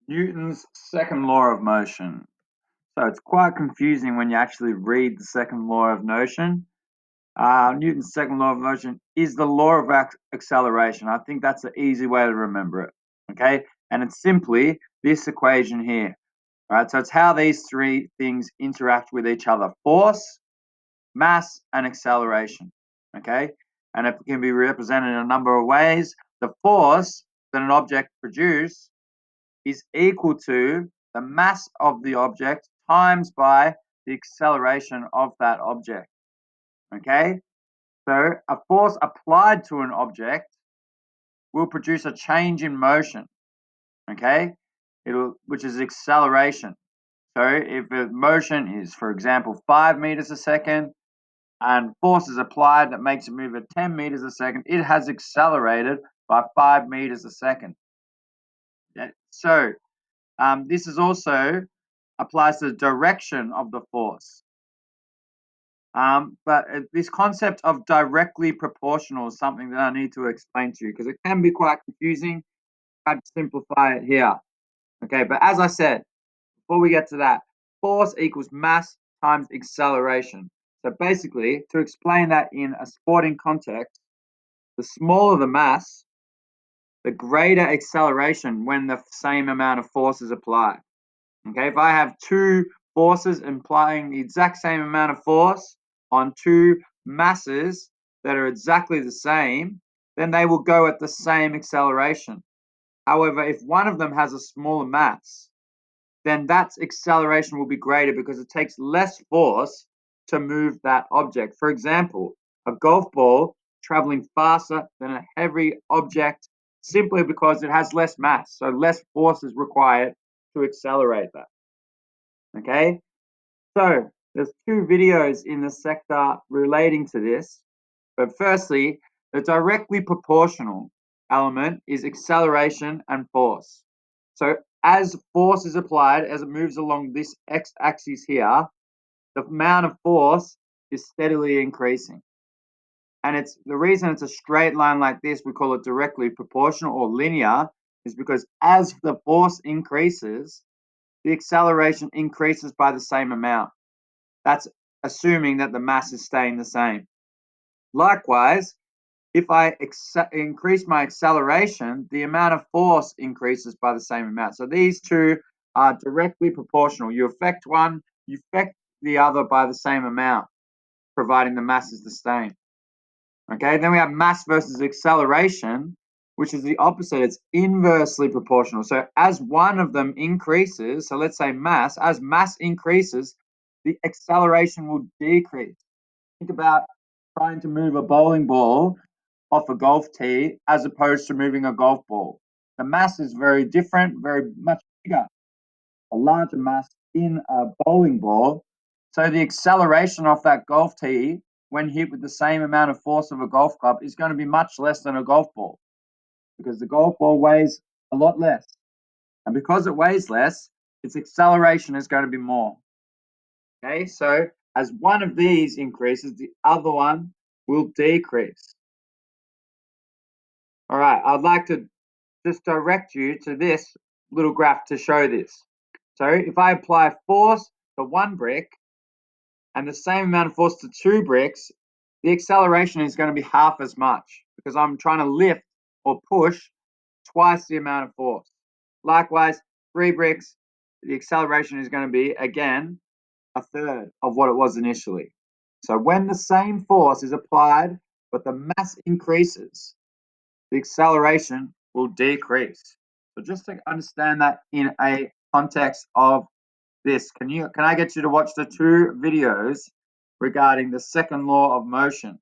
Newton's second law of motion. So it's quite confusing when you actually read the second law of motion. Newton's second law of motion is the law of acceleration. I think that's the easy way to remember it. Okay, and it's simply this equation here. All right, so it's how these three things interact with each other: force, mass, and acceleration. Okay, and it can be represented in a number of ways. The force that an object produces is equal to the mass of the object times by the acceleration of that object. Okay, so a force applied to an object will produce a change in motion. Okay, which is acceleration. So if the motion is, for example, 5 meters a second, and force is applied that makes it move at 10 meters a second, it has accelerated by 5 meters a second. So this is also applies to the direction of the force. But this concept of directly proportional is something that I need to explain to you because it can be quite confusing. I'd simplify it here. Okay, but as I said, before we get to that, force equals mass times acceleration. So basically, to explain that in a sporting context, the smaller the mass, the greater acceleration when the same amount of force is applied. Okay, if I have two forces implying the exact same amount of force on two masses that are exactly the same, then they will go at the same acceleration. However, if one of them has a smaller mass, then that acceleration will be greater because it takes less force to move that object. For example, a golf ball traveling faster than a heavy object simply because it has less mass, so less force is required to accelerate that. Okay, so there's two videos in the sector relating to this. But firstly, the directly proportional element is acceleration and force. So as force is applied, as it moves along this x-axis here, the amount of force is steadily increasing. And it's the reason it's a straight line like this, we call it directly proportional or linear, is because as the force increases, the acceleration increases by the same amount. That's assuming that the mass is staying the same. Likewise, if I increase my acceleration, the amount of force increases by the same amount. So these two are directly proportional. You affect one, you affect the other by the same amount, providing the mass is the same. Okay, then we have mass versus acceleration, which is the opposite. It's inversely proportional. So as one of them increases, so let's say mass, as mass increases, the acceleration will decrease. Think about trying to move a bowling ball off a golf tee as opposed to moving a golf ball. The mass is very different, very much bigger, a larger mass in a bowling ball. So the acceleration off that golf tee when hit with the same amount of force of a golf club is going to be much less than a golf ball because the golf ball weighs a lot less. And because it weighs less, its acceleration is going to be more. Okay, so as one of these increases, the other one will decrease. All right, I'd like to just direct you to this little graph to show this. So if I apply force to one brick and the same amount of force to two bricks, the acceleration is going to be half as much because I'm trying to lift or push twice the amount of force. Likewise, three bricks, the acceleration is going to be, again, a third of what it was initially. So when the same force is applied, but the mass increases, the acceleration will decrease. So just to understand that in a context of this, can I get you to watch the two videos regarding the second law of motion?